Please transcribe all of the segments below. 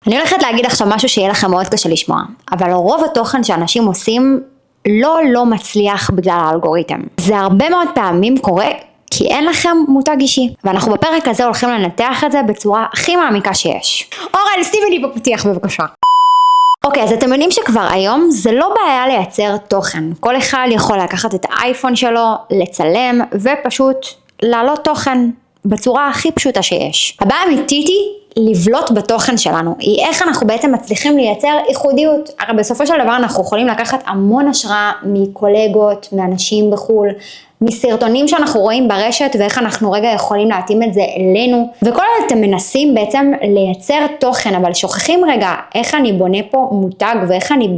אני הולכת להגיד עכשיו משהו שיהיה לכם מאוד קשה לשמוע, אבל רוב התוכן שאנשים עושים לא מצליח בגלל האלגוריתם. זה הרבה מאוד פעמים קורה כי אין לכם מותג אישי, ואנחנו בפרק הזה הולכים לנתח את זה בצורה הכי מעמיקה שיש. אורל, שימי לי בפתיח בבקשה. אוקיי, אז אתם יודעים שכבר היום זה לא בעיה לייצר תוכן. כל אחד יכול לקחת את האייפון שלו, לצלם ופשוט להעלות תוכן בצורה הכי פשוטה שיש. הבעיה האמיתית היא לבלוט בתוכן שלנו, היא איך אנחנו בעצם מצליחים לייצר ייחודיות. הרי בסופו של דבר אנחנו יכולים לקחת המון השראה מקולגות, מאנשים בחול, מסרטונים שאנחנו רואים ברשת ואיך אנחנו רגע יכולים להתאים את זה אלינו, וכל עוד אתם מנסים בעצם לייצר תוכן אבל שוכחים רגע איך אני בונה פה מותג ואיך אני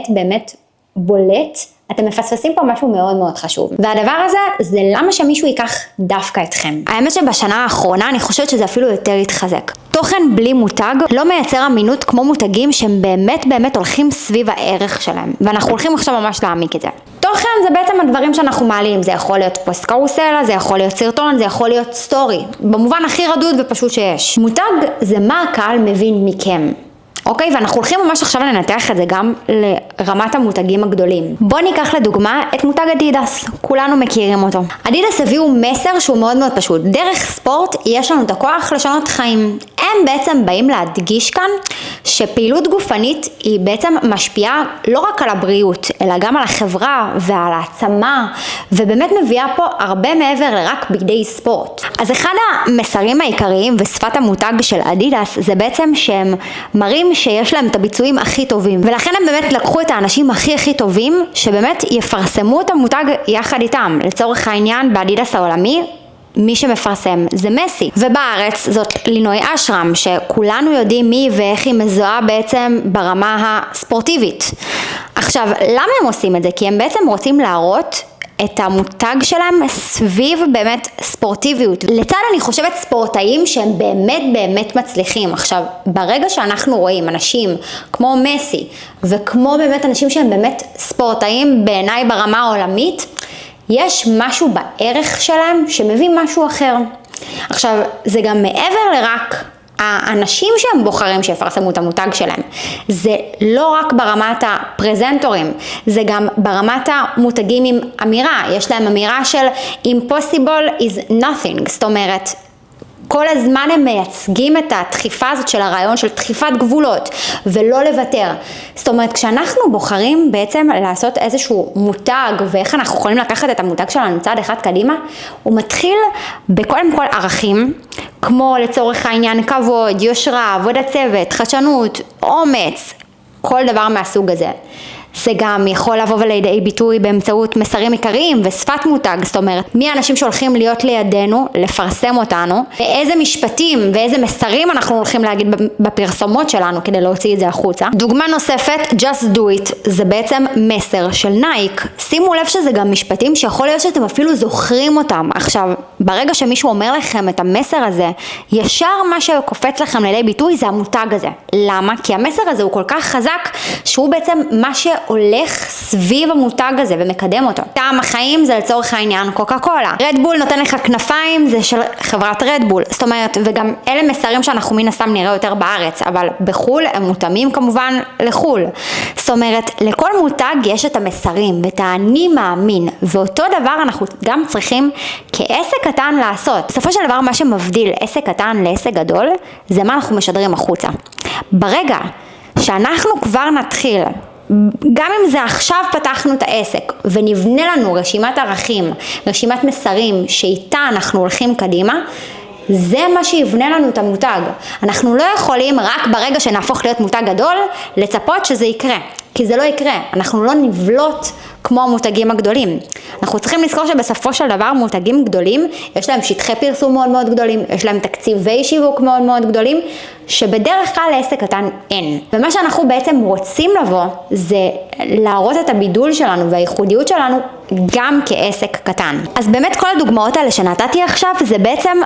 באמת בולט, אתם מפספסים פה משהו מאוד מאוד חשוב. והדבר הזה זה למה שמישהו ייקח דווקא אתכם. האמת שבשנה האחרונה אני חושבת שזה אפילו יותר יתחזק. תוכן בלי מותג לא מייצר אמינות כמו מותגים שהם באמת הולכים סביב הערך שלהם. ואנחנו הולכים עכשיו ממש להעמיק את זה. תוכן זה בעצם הדברים שאנחנו מעלים. זה יכול להיות פוסט קרוסלה, זה יכול להיות סרטון, זה יכול להיות סטורי. במובן הכי רדוד ופשוט שיש. מותג זה מה הקהל מבין מכם. אוקיי, ואנחנו הולכים ממש עכשיו לנתח את זה גם לרמת המותגים הגדולים. בואו ניקח לדוגמה את מותג אדידס, כולנו מכירים אותו. אדידס הביאו מסר שהוא מאוד פשוט. דרך ספורט יש לנו את הכוח לשנות חיים. הם בעצם באים להדגיש כאן שפעילות גופנית היא בעצם משפיעה לא רק על הבריאות, אלא גם על החברה ועל העצמה, ובאמת מביאה פה הרבה מעבר לרק בגדי ספורט. אז אחד המסרים העיקריים ושפת המותג של אדידס זה בעצם שהם מראים שיש להם את הביצועים הכי טובים, ולכן הם באמת לקחו את האנשים הכי טובים שבאמת יפרסמו את המותג יחד איתם. לצורך העניין באדידס העולמי מי שמפרסם זה מסי, ובארץ זאת לינוי אשרם שכולנו יודעים מי ואיך היא מזוהה בעצם ברמה הספורטיבית. עכשיו למה הם עושים את זה? כי הם בעצם רוצים להראות את המותג שלהם סביב באמת ספורטיביות. לצד אני חושבת ספורטאים שהם באמת מצליחים. עכשיו, ברגע שאנחנו רואים אנשים כמו מסי, וכמו באמת אנשים שהם באמת ספורטאים בעיניי ברמה העולמית, יש משהו בערך שלהם שמביא משהו אחר. עכשיו, זה גם מעבר לרק האנשים שהם בוחרים שיפרסמו את המותג שלהם. זה לא רק ברמת הפרזנטורים, זה גם ברמת המותגים עם אמירה. יש להם אמירה של impossible is nothing, זאת אומרת, כל הזמן הם מייצגים את הדחיפה הזאת של הרעיון של דחיפת גבולות ולא לוותר. זאת אומרת, כשאנחנו בוחרים בעצם לעשות איזשהו מותג ואיך אנחנו יכולים לקחת את המותג שלנו צעד אחד קדימה, הוא מתחיל בקודם כל ערכים, כמו לצורך העניין כבוד, יושרה, עבודת צוות, חדשנות, אומץ, כל דבר מהסוג הזה. זה גם יכול לבוא לידי ביטוי באמצעות מסרים עיקריים ושפת מותג, זאת אומרת, מי האנשים שהולכים להיות לידינו, לפרסם אותנו, ואיזה משפטים ואיזה מסרים אנחנו הולכים להגיד בפרסומות שלנו כדי להוציא את זה החוצה. דוגמה נוספת, just do it, זה בעצם מסר של נייק. שימו לב שזה גם משפטים שיכול להיות שאתם אפילו זוכרים אותם. עכשיו, ברגע שמישהו אומר לכם את המסר הזה, ישר מה שקופץ לכם לידי ביטוי זה המותג הזה. למה? כי המסר הזה הוא כל כך חזק שהוא בעצם מה הולך סביב המותג הזה ומקדם אותו. טעם החיים זה לצורך העניין קוקה קולה. רדבול נותן לך כנפיים, זה של חברת רדבול. זאת אומרת, וגם אלה מסרים שאנחנו מן הסתם נראה יותר בארץ, אבל בחול הם מותאמים כמובן לחול. זאת אומרת, לכל מותג יש את המסרים ואת האני מאמין, ואותו דבר אנחנו גם צריכים כעסק קטן לעשות. בסופו של דבר מה שמבדיל עסק קטן לעסק גדול, זה מה אנחנו משדרים החוצה. ברגע שאנחנו כבר נתחיל, גם אם זה עכשיו פתחנו את העסק ונבנה לנו רשימת ערכים, רשימת מסרים שאיתה אנחנו הולכים קדימה, זה מה שיבנה לנו את המותג. אנחנו לא יכולים רק ברגע שנהפוך להיות מותג גדול לצפות שזה יקרה, כי זה לא יקרה. אנחנו לא נבלוט כמו המותגים הגדולים. אנחנו צריכים לזכור שבסופו של דבר מותגים גדולים, יש להם שטחי פרסום מאוד גדולים, יש להם תקציבי שיווק מאוד גדולים, שבדרך כלל לעסק קטן אין. ומה שאנחנו בעצם רוצים לבוא, זה להראות את הבידול שלנו והייחודיות שלנו גם כעסק קטן. אז באמת כל הדוגמאות האלה שנתתי עכשיו, זה בעצם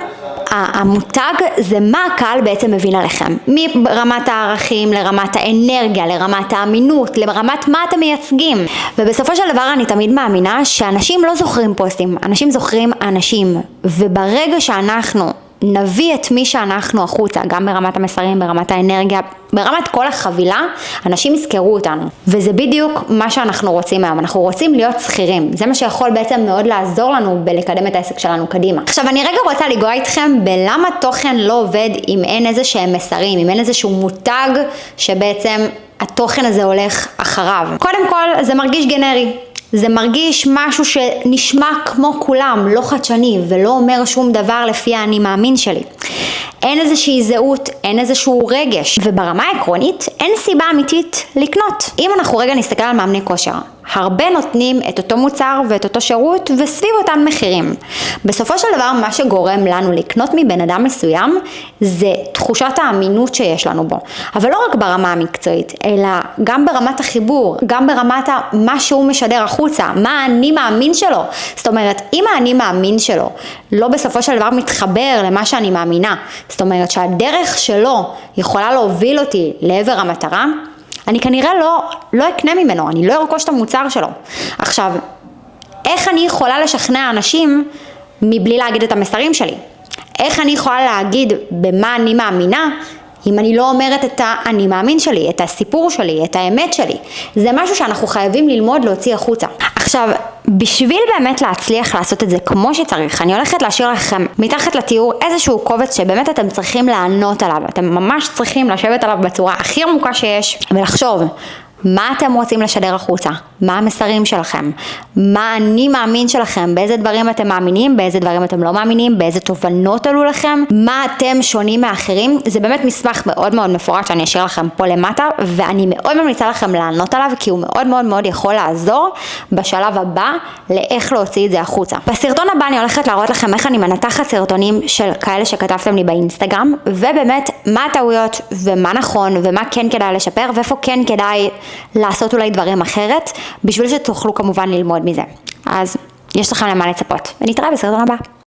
המותג, זה מה הקהל בעצם מבין עליכם. מרמת הערכים, לרמת האנרגיה, לרמת האמינות, לרמת מה אתם מייצגים. ובסופו של דבר אני תמיד מאמינה שאנשים לא זוכרים פוסטים, אנשים זוכרים אנשים. וברגע שאנחנו נביא את מי שאנחנו החוצה, גם ברמת המסרים, ברמת האנרגיה, ברמת כל החבילה, אנשים יזכרו אותנו. וזה בדיוק מה שאנחנו רוצים היום. אנחנו רוצים להיות שכירים. זה מה שיכול בעצם מאוד לעזור לנו בלקדם את העסק שלנו קדימה. עכשיו אני רגע רוצה לגוע איתכם בלמה תוכן לא עובד אם אין איזה שהם מסרים, אם אין איזשהו מותג שבעצם התוכן הזה הולך אחריו. קודם כל זה מרגיש גנרי. זה מרגיש משהו שנשמע כמו כולם, לא חדשני ולא אומר שום דבר לפי האני מאמין שלי. אין איזושהי זהות, אין איזשהו רגש, וברמה העקרונית אין סיבה אמיתית לקנות. אם אנחנו רגע נסתכל על מאמני כושר, הרבה נותנים את אותו מוצר ואת אותו שירות וסביב אותם מחירים. בסופו של דבר מה שגורם לנו לקנות מבן אדם מסוים זה תחושת האמינות שיש לנו בו. אבל לא רק ברמה המקצועית, אלא גם ברמת החיבור, גם ברמת מה שהוא משדר החוצה, מה האני מאמין שלו. זאת אומרת, אם האני מאמין שלו לא בסופו של דבר מתחבר למה שאני מאמינה, זאת אומרת שהדרך שלו יכולה להוביל אותי לעבר המטרה, אני כנראה לא אקנה ממנו, אני לא ארכוש את המוצר שלו. עכשיו, איך אני יכולה לשכנע אנשים מבלי להגיד את המסרים שלי? איך אני יכולה להגיד במה אני מאמינה אם אני לא אומרת את האני מאמין שלי, את הסיפור שלי, את האמת שלי? זה משהו שאנחנו חייבים ללמוד להוציא החוצה. עכשיו, בשביל באמת להצליח לעשות את זה כמו שצריך, אני הולכת להשאיר לכם מתחת לתיאור איזשהו קובץ שבאמת אתם צריכים לענות עליו. אתם ממש צריכים לשבת עליו בצורה הכי עמוקה שיש ולחשוב מה אתם רוצים לשדר החוצה, מה המסרים שלכם, מה אני מאמין שלכם, באיזה דברים אתם מאמינים, באיזה דברים אתם לא מאמינים, באיזה תובנות עלו לכם, מה אתם שונים מאחרים. זה באמת מסמך מאוד מאוד מפורט שאני אשאיר לכם פה למטה, ואני מאוד ממליצה לכם לענות עליו, כי הוא מאוד מאוד מאוד יכול לעזור בשלב הבא לאיך להוציא את זה החוצה. בסרטון הבא אני הולכת להראות לכם איך אני מנתחת סרטונים של כאלה שכתבתם לי באינסטגרם, ובאמת מה הטעויות ומה נכון ומה כן כדאי לשפר ואיפה כן כדאי לעשות אולי דברים אחרת, בשביל שתוכלו כמובן ללמוד מזה. אז יש לכם למה לצפות, ונתראה בסרטון הבא.